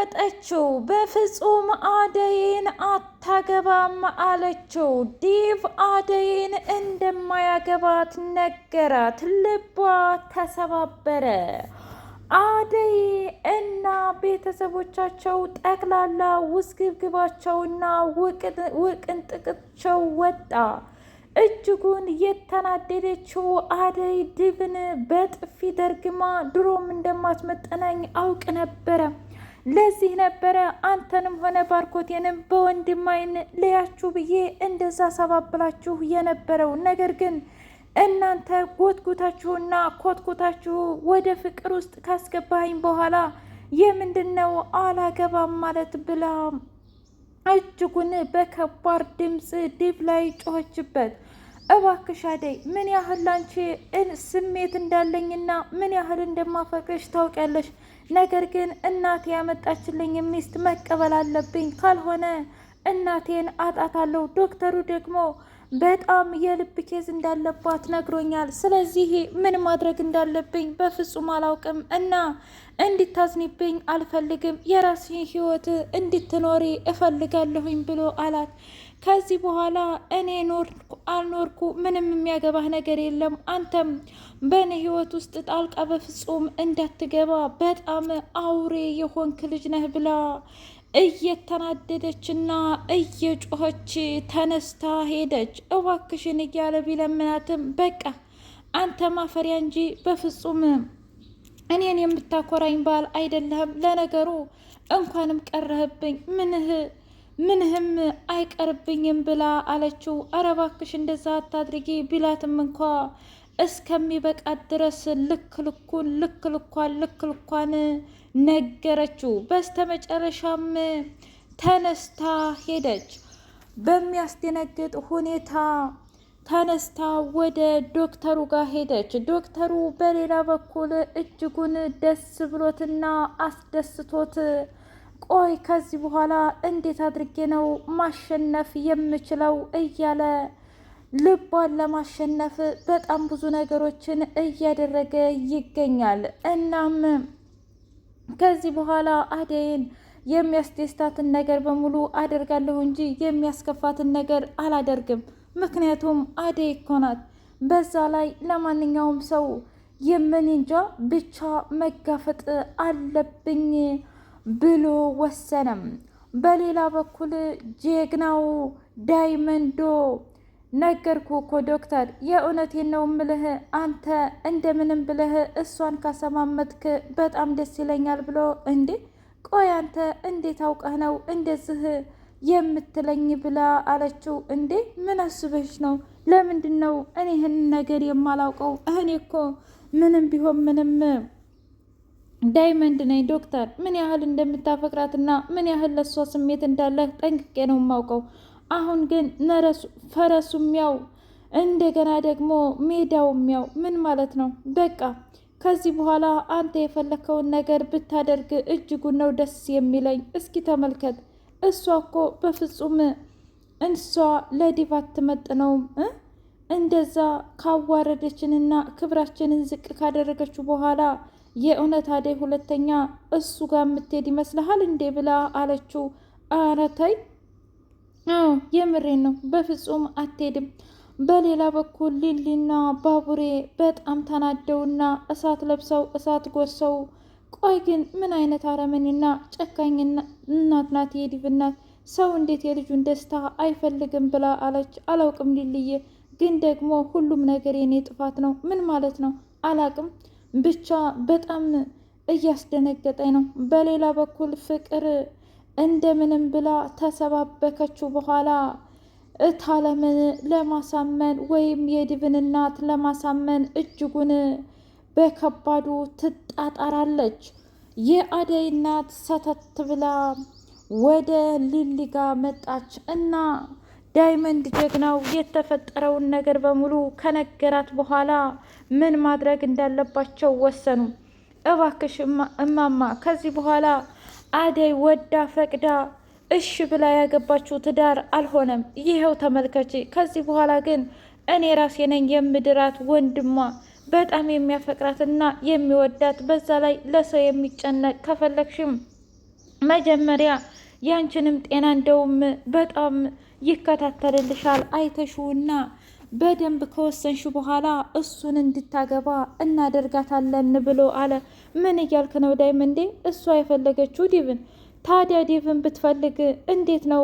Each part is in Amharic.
አደመጠችው። በፍጹም አደይን አታገባም አለችው። ዴቭ አደይን እንደማያገባት ነገራት። ልቧ ተሰባበረ። አደይ እና ቤተሰቦቻቸው ጠቅላላ ውዝግብግባቸውና ውቅንጥቅቸው ወጣ። እጅጉን የተናደደችው አደይ ዴቭን በጥፊ ደርግማ ድሮም እንደማትመጠናኝ አውቅ ነበረ። ለዚህ ነበረ አንተንም ሆነ ባርኮቴንም በወንድም ዓይን ለያችሁ ብዬ እንደዛ ሰባብላችሁ የነበረው። ነገር ግን እናንተ ጎትጉታችሁና ኮትኩታችሁ ወደ ፍቅር ውስጥ ካስገባኝ በኋላ የምንድነው አላገባም ማለት ብላ እጅጉን በከባድ ድምፅ ዴቭ ላይ ጮኸችበት። እባክሽ አደይ ምን ያህል ላንቺ ስሜት እንዳለኝና ምን ያህል እንደማፈቅሽ ታውቂያለሽ። ነገር ግን እናቴ ያመጣችልኝ ሚስት መቀበል አለብኝ፣ ካልሆነ እናቴን አጣታለሁ። ዶክተሩ ደግሞ በጣም የልብ ኬዝ እንዳለባት ነግሮኛል። ስለዚህ ምን ማድረግ እንዳለብኝ በፍጹም አላውቅም እና እንድታዝኒብኝ አልፈልግም። የራስሽን ህይወት እንድትኖሪ እፈልጋለሁኝ ብሎ አላት። ከዚህ በኋላ እኔ ኖርኩ አልኖርኩ ምንም የሚያገባህ ነገር የለም። አንተም በእኔ ህይወት ውስጥ ጣልቃ በፍጹም እንዳትገባ፣ በጣም አውሬ የሆንክ ልጅ ነህ ብላ እየተናደደችና እየጮኸች ተነስታ ሄደች። እባክሽን እያለ ቢለምናትም በቃ አንተ ማፈሪያ እንጂ በፍጹም እኔን የምታኮራኝ ባል አይደለህም። ለነገሩ እንኳንም ቀረህብኝ ምንህም አይቀርብኝም ብላ አለችው። አረ እባክሽ እንደዛ አታድርጊ ቢላትም እንኳ እስከሚበቃት ድረስ ልክ ልኳን ነገረችው። በስተመጨረሻም ተነስታ ሄደች። በሚያስደነግጥ ሁኔታ ተነስታ ወደ ዶክተሩ ጋር ሄደች። ዶክተሩ በሌላ በኩል እጅጉን ደስ ብሎትና አስደስቶት ቆይ ከዚህ በኋላ እንዴት አድርጌ ነው ማሸነፍ የምችለው እያለ ልቧን ለማሸነፍ በጣም ብዙ ነገሮችን እያደረገ ይገኛል። እናም ከዚህ በኋላ አደይን የሚያስደስታትን ነገር በሙሉ አደርጋለሁ እንጂ የሚያስከፋትን ነገር አላደርግም። ምክንያቱም አደይ እኮ ናት። በዛ ላይ ለማንኛውም ሰው የምንንጃ ብቻ መጋፈጥ አለብኝ ብሎ ወሰነም። በሌላ በኩል ጀግናው ዳይመንዶ ነገርኩ እኮ ዶክተር፣ የእውነቴን ነው ምልህ፣ አንተ እንደምንም ብለህ እሷን ካሰማመትክ በጣም ደስ ይለኛል ብሎ እንዴ ቆይ አንተ እንዴት አውቀህ ነው እንደዚህ የምትለኝ ብላ አለችው። እንዴ ምን አስበሽ ነው? ለምንድን ነው እኔ ይህን ነገር የማላውቀው? እኔ እኮ ምንም ቢሆን ምንም ዳይመንድ ነኝ ዶክተር። ምን ያህል እንደምታፈቅራትና ምን ያህል ለእሷ ስሜት እንዳለህ ጠንቅቄ ነው የማውቀው። አሁን ግን ፈረሱም ያው እንደገና ደግሞ ሜዳውም ያው ምን ማለት ነው? በቃ ከዚህ በኋላ አንተ የፈለከውን ነገር ብታደርግ እጅጉን ነው ደስ የሚለኝ። እስኪ ተመልከት፣ እሷ እኮ በፍጹም እንሷ ለዲቭ አትመጥነውም። እንደዛ ካዋረደችንና ክብራችንን ዝቅ ካደረገችው በኋላ የእውነት አደይ ሁለተኛ እሱ ጋር የምትሄድ ይመስልሃል እንዴ ብላ አለችው። ኧረ ተይ፣ አዎ የምሬን ነው፣ በፍጹም አትሄድም። በሌላ በኩል ሊሊና ባቡሬ በጣም ተናደውና እሳት ለብሰው እሳት ጎርሰው፣ ቆይ ግን ምን አይነት አረመኔና ጨካኝ እናት ናት የዲቭ እናት? ሰው እንዴት የልጁን ደስታ አይፈልግም ብላ አለች። አላውቅም ሊልዬ፣ ግን ደግሞ ሁሉም ነገር የኔ ጥፋት ነው። ምን ማለት ነው? አላውቅም፣ ብቻ በጣም እያስደነገጠኝ ነው። በሌላ በኩል ፍቅር እንደምንም ብላ ተሰባበከችው በኋላ እታለምን ለማሳመን ወይም የዲቭን እናት ለማሳመን እጅጉን በከባዱ ትጣጣራለች። የአደይ እናት ሰተት ብላ ወደ ሊሊ ጋ መጣች እና ዳይመንድ ጀግናው የተፈጠረውን ነገር በሙሉ ከነገራት በኋላ ምን ማድረግ እንዳለባቸው ወሰኑ። እባክሽ እማማ፣ ከዚህ በኋላ አደይ ወዳ ፈቅዳ እሺ ብላ ያገባችው ትዳር አልሆነም። ይኸው ተመልከች። ከዚህ በኋላ ግን እኔ ራሴ ነኝ የምድራት። ወንድሟ በጣም የሚያፈቅራትና የሚወዳት፣ በዛ ላይ ለሰው የሚጨነቅ፣ ከፈለግሽም መጀመሪያ ያንቺንም ጤና እንደውም በጣም ይከታተልልሻል አይተሽውና በደንብ ከወሰንሽ በኋላ እሱን እንድታገባ እናደርጋታለን ብሎ አለ። ምን እያልክ ነው ዳይመንዴ? እሷ የፈለገችው ዲቭን። ታዲያ ዲቭን ብትፈልግ እንዴት ነው?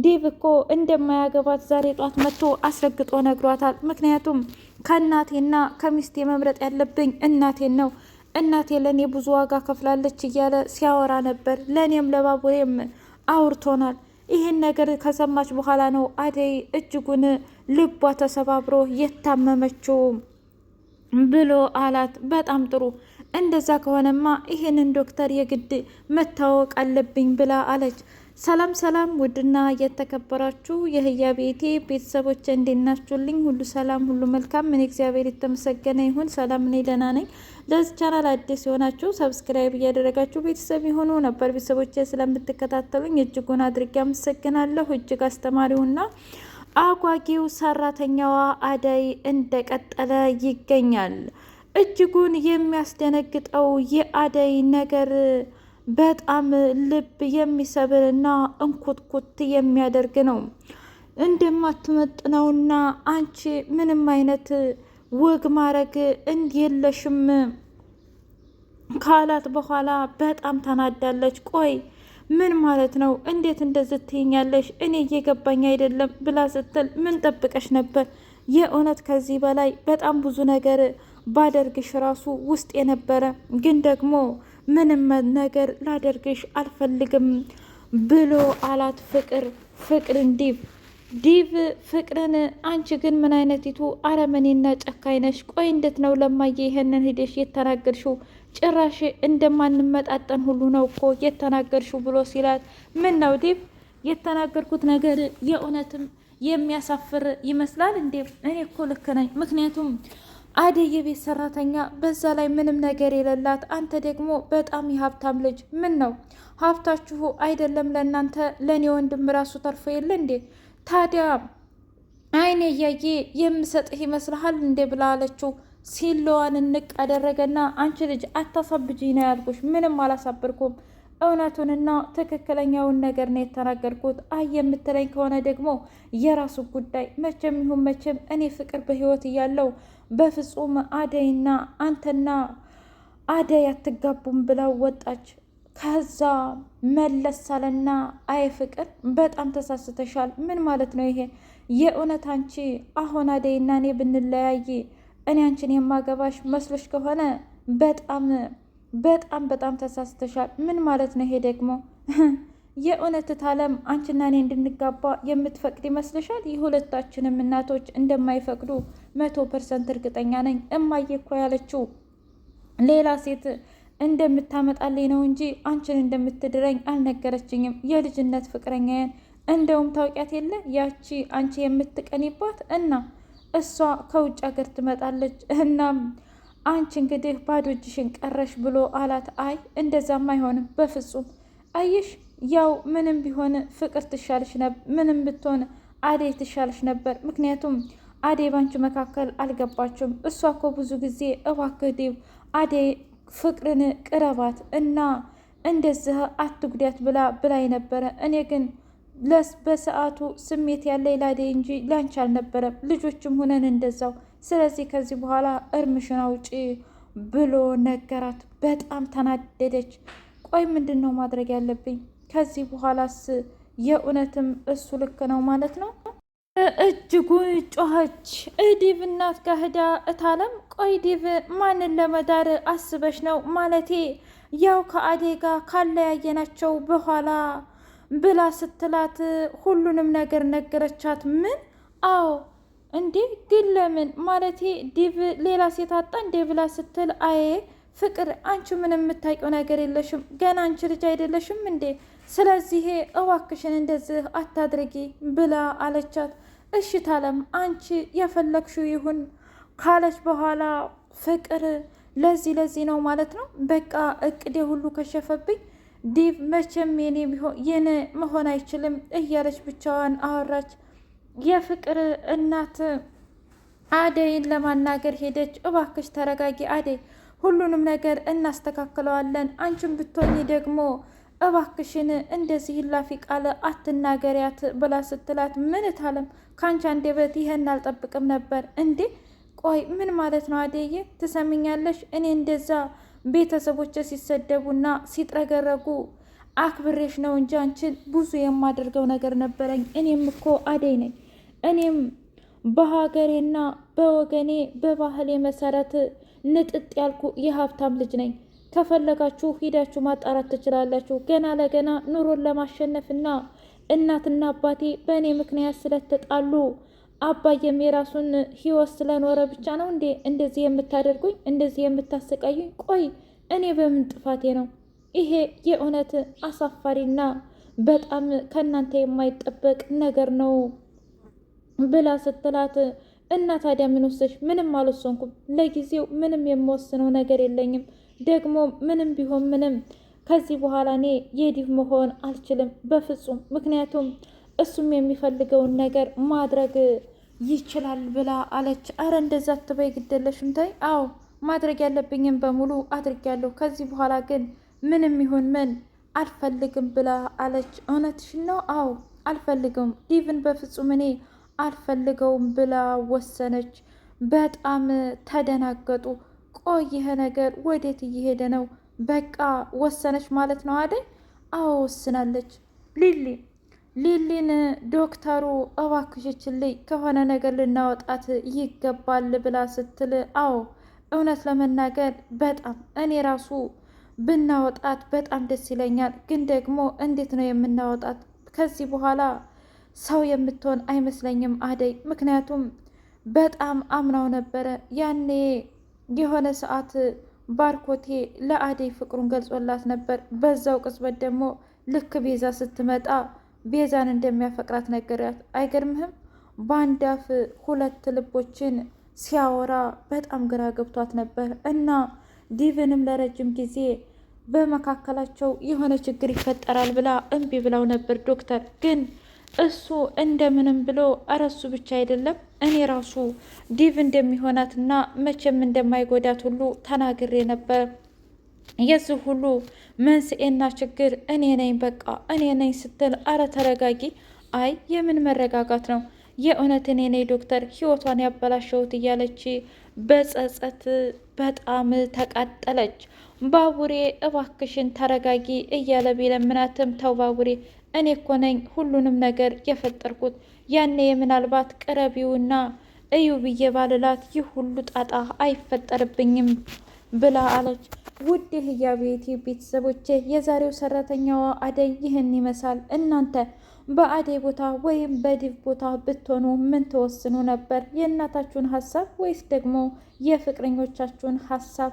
ዲቭ እኮ እንደማያገባት ዛሬ ጧት መጥቶ አስረግጦ ነግሯታል። ምክንያቱም ከእናቴና ከሚስቴ መምረጥ ያለብኝ እናቴን ነው። እናቴ ለእኔ ብዙ ዋጋ ከፍላለች እያለ ሲያወራ ነበር። ለእኔም ለባቡሬም አውርቶናል። ይህን ነገር ከሰማች በኋላ ነው አደይ እጅጉን ልቧ ተሰባብሮ የታመመችው ብሎ አላት። በጣም ጥሩ፣ እንደዛ ከሆነማ ይህንን ዶክተር የግድ መታወቅ አለብኝ ብላ አለች። ሰላም ሰላም! ውድና የተከበራችሁ የህያ ቤቴ ቤተሰቦች እንዴት ናችሁልኝ? ሁሉ ሰላም፣ ሁሉ መልካም። እኔ እግዚአብሔር የተመሰገነ ይሁን ሰላም ነኝ፣ ደህና ነኝ። ለዚህ ቻናል አዲስ የሆናችሁ ሰብስክራይብ እያደረጋችሁ ቤተሰብ የሆኑ ነበር ቤተሰቦች ስለምትከታተሉኝ እጅጉን አድርጌ አመሰግናለሁ። እጅግ አስተማሪውና አጓጊው ሰራተኛዋ አደይ እንደቀጠለ ይገኛል። እጅጉን የሚያስደነግጠው የአደይ ነገር በጣም ልብ የሚሰብርና እንኩትኩት የሚያደርግ ነው። እንደማትመጥነውና አንቺ ምንም አይነት ወግ ማረግ የለሽም ካላት በኋላ በጣም ተናዳለች። ቆይ ምን ማለት ነው? እንዴት እንደዚህ ትይኛለሽ? እኔ እየገባኝ አይደለም ብላ ስትል ምን ጠብቀሽ ነበር? የእውነት ከዚህ በላይ በጣም ብዙ ነገር ባደርግሽ ራሱ ውስጥ የነበረ ግን ደግሞ ምንም ነገር ላደርግሽ አልፈልግም ብሎ አላት። ፍቅርን ዲቭ ፍቅርን አንቺ ግን ምን አይነቲቱ አረመኔና ጨካኝ ነሽ? ቆይ እንዴት ነው ለማየ ይሄንን ሂደሽ የተናገርሽው? ጭራሽ እንደማንመጣጠን ሁሉ ነው እኮ የተናገርሽው ብሎ ሲላት፣ ምን ነው ዲቭ የተናገርኩት ነገር የእውነትም የሚያሳፍር ይመስላል እንዴ? እኔ እኮ ልክ ነኝ። ምክንያቱም አደይ የቤት ሰራተኛ በዛ ላይ ምንም ነገር የሌላት፣ አንተ ደግሞ በጣም የሀብታም ልጅ። ምን ነው ሀብታችሁ አይደለም ለእናንተ ለእኔ ወንድም ራሱ ተርፎ የለ እንዴ? ታዲያ አይኔ እያየ የምሰጥህ ይመስልሃል እንዴ ብላ አለችው። ሲለዋን እንቅ አደረገና አንቺ ልጅ አታሳብጅኝ ነው ያልኩሽ። ምንም አላሳብርኩም። እውነቱንና ትክክለኛውን ነገር ነው የተናገርኩት። አይ የምትለኝ ከሆነ ደግሞ የራሱ ጉዳይ። መቼም ይሁን መቼም እኔ ፍቅር በህይወት እያለው በፍጹም አደይና አንተና አደይ አትጋቡም ብለው ወጣች። ከዛ መለስ አለና አይ ፍቅር በጣም ተሳስተሻል። ምን ማለት ነው ይሄ? የእውነት አንቺ አሁን አደይና እኔ ብንለያይ እኔ አንቺን የማገባሽ መስሎሽ ከሆነ በጣም በጣም በጣም ተሳስተሻል። ምን ማለት ነው ይሄ ደግሞ? የእውነት ታለም አንቺና እኔ እንድንጋባ የምትፈቅድ ይመስልሻል? የሁለታችንም እናቶች እንደማይፈቅዱ 100% እርግጠኛ ነኝ። እማዬ እኮ ያለችው ሌላ ሴት እንደምታመጣልኝ ነው እንጂ አንቺን እንደምትድረኝ አልነገረችኝም። የልጅነት ፍቅረኛዬን እንደውም ታውቂያት የለ ያቺ አንቺ የምትቀኒባት እና እሷ ከውጭ ሀገር ትመጣለች። እናም አንቺ እንግዲህ ባዶ እጅሽን ቀረሽ ብሎ አላት። አይ እንደዛም አይሆንም በፍጹም። አየሽ ያው ምንም ቢሆን ፍቅር ትሻልሽ ነበር፣ ምንም ብትሆን አደይ ትሻልሽ ነበር። ምክንያቱም አደይ ባንቺ መካከል አልገባችም። እሷ እኮ ብዙ ጊዜ እባክህ ዴቭ አደይ ፍቅርን ቅረባት እና እንደዚህ አትጉዳት ብላኝ ነበረ። እኔ ግን በሰዓቱ ስሜት ያለኝ ላደይ እንጂ ላንቺ አልነበረም። ልጆችም ሁነን እንደዛው። ስለዚህ ከዚህ በኋላ እርምሽን አውጪ ብሎ ነገራት። በጣም ተናደደች። ቆይ ምንድን ነው ማድረግ ያለብኝ ከዚህ በኋላስ? የእውነትም እሱ ልክ ነው ማለት ነው? እጅጉን ጮኸች። ዲቭ እናት ጋር ሄዳ እታለም ቆይ ዲቭ ማንን ለመዳር አስበሽ ነው? ማለቴ ያው ከአደይ ጋር ካለያየናቸው በኋላ ብላ ስትላት ሁሉንም ነገር ነገረቻት። ምን? አዎ እንዴ ግን ለምን? ማለቴ ዲቭ ሌላ ሴት አጣ እንዴ ብላ ስትል አዬ ፍቅር አንቺ ምንም የምታውቂው ነገር የለሽም። ገና አንቺ ልጅ አይደለሽም እንዴ? ስለዚህ እባክሽን እንደዚህ አታድርጊ ብላ አለቻት። እሺ ታለም አንቺ የፈለግሽው ይሁን ካለች በኋላ ፍቅር ለዚህ ነው ማለት ነው። በቃ እቅዴ ሁሉ ከሸፈብኝ። ዲቭ መቼም የኔ መሆን አይችልም እያለች ብቻዋን አወራች። የፍቅር እናት አደይን ለማናገር ሄደች። እባክሽ ተረጋጊ አደይ፣ ሁሉንም ነገር እናስተካክለዋለን። አንቺን ብትሆኚ ደግሞ እባክሽን እንደዚህ ላፊ ቃል አትናገሪያት ብላ ስትላት ምን ታለም ከአንቺ አንደበት ይሄን አልጠብቅም ነበር እንዴ? ቆይ ምን ማለት ነው አደዬ? ትሰሚኛለሽ? እኔ እንደዛ ቤተሰቦች ሲሰደቡና ሲጥረገረጉ አክብሬሽ ነው እንጂ አንቺን ብዙ የማደርገው ነገር ነበረኝ። እኔም እኮ አደይ ነኝ። እኔም በሀገሬና በወገኔ በባህሌ መሰረት ንጥጥ ያልኩ የሀብታም ልጅ ነኝ። ከፈለጋችሁ ሂዳችሁ ማጣራት ትችላላችሁ። ገና ለገና ኑሮን ለማሸነፍና እናትና አባቴ በእኔ ምክንያት ስለተጣሉ አባዬም የራሱን ህይወት ስለኖረ ብቻ ነው እንዴ እንደዚህ የምታደርጉኝ፣ እንደዚህ የምታሰቃዩኝ? ቆይ እኔ በምን ጥፋቴ ነው? ይሄ የእውነት አሳፋሪና በጣም ከእናንተ የማይጠበቅ ነገር ነው ብላ ስትላት እና ታዲያ ምን ወሰንሽ? ምንም አልወሰንኩም። ለጊዜው ምንም የምወስነው ነገር የለኝም። ደግሞ ምንም ቢሆን ምንም ከዚህ በኋላ እኔ የዲቭ መሆን አልችልም በፍጹም። ምክንያቱም እሱም የሚፈልገውን ነገር ማድረግ ይችላል ብላ አለች። አረ እንደዛ አትበይ፣ ግደለሽም ታይ። አዎ ማድረግ ያለብኝም በሙሉ አድርጊያለሁ። ከዚህ በኋላ ግን ምንም ይሁን ምን አልፈልግም ብላ አለች። እውነትሽን ነው? አዎ አልፈልገውም፣ ዲቭን በፍጹም እኔ አልፈልገውም ብላ ወሰነች። በጣም ተደናገጡ። ቆይ ይሄ ነገር ወዴት እየሄደ ነው? በቃ ወሰነች ማለት ነው አይደል? አዎ ወስናለች። ሊሊን ዶክተሩ እባክሽችልኝ ከሆነ ነገር ልናወጣት ይገባል ብላ ስትል፣ አዎ እውነት ለመናገር በጣም እኔ ራሱ ብናወጣት በጣም ደስ ይለኛል። ግን ደግሞ እንዴት ነው የምናወጣት? ከዚህ በኋላ ሰው የምትሆን አይመስለኝም አደይ። ምክንያቱም በጣም አምናው ነበረ ያኔ የሆነ ሰዓት ባርኮቴ ለአደይ ፍቅሩን ገልጾላት ነበር። በዛው ቅጽበት ደግሞ ልክ ቤዛ ስትመጣ ቤዛን እንደሚያፈቅራት ነገራት። አይገርምህም? በአንድ አፍ ሁለት ልቦችን ሲያወራ በጣም ግራ ገብቷት ነበር። እና ዲቭንም ለረጅም ጊዜ በመካከላቸው የሆነ ችግር ይፈጠራል ብላ እምቢ ብላው ነበር ዶክተር። ግን እሱ እንደምንም ብሎ እረሱ ብቻ አይደለም እኔ ራሱ ዲቭ እንደሚሆናትና መቼም እንደማይጎዳት ሁሉ ተናግሬ ነበር። የዚህ ሁሉ መንስኤና ችግር እኔ ነኝ፣ በቃ እኔ ነኝ ስትል፣ አረ ተረጋጊ። አይ የምን መረጋጋት ነው? የእውነት እኔ ነኝ ዶክተር ህይወቷን ያበላሸሁት እያለች በጸጸት በጣም ተቃጠለች። ባቡሬ እባክሽን ተረጋጊ እያለ ቢለምናትም ተው ባቡሬ፣ እኔ እኮ ነኝ ሁሉንም ነገር የፈጠርኩት። ያኔ ምናልባት ቅረቢውና እዩ ብዬ ባልላት ይህ ሁሉ ጣጣ አይፈጠርብኝም ብላ አለች። ውድ ህያቤቴ ቤተሰቦቼ የዛሬው ሰራተኛዋ አደይ ይህን ይመስላል። እናንተ በአደይ ቦታ ወይም በዲቭ ቦታ ብትሆኑ ምን ተወስኑ ነበር? የእናታችሁን ሀሳብ ወይስ ደግሞ የፍቅረኞቻችሁን ሀሳብ?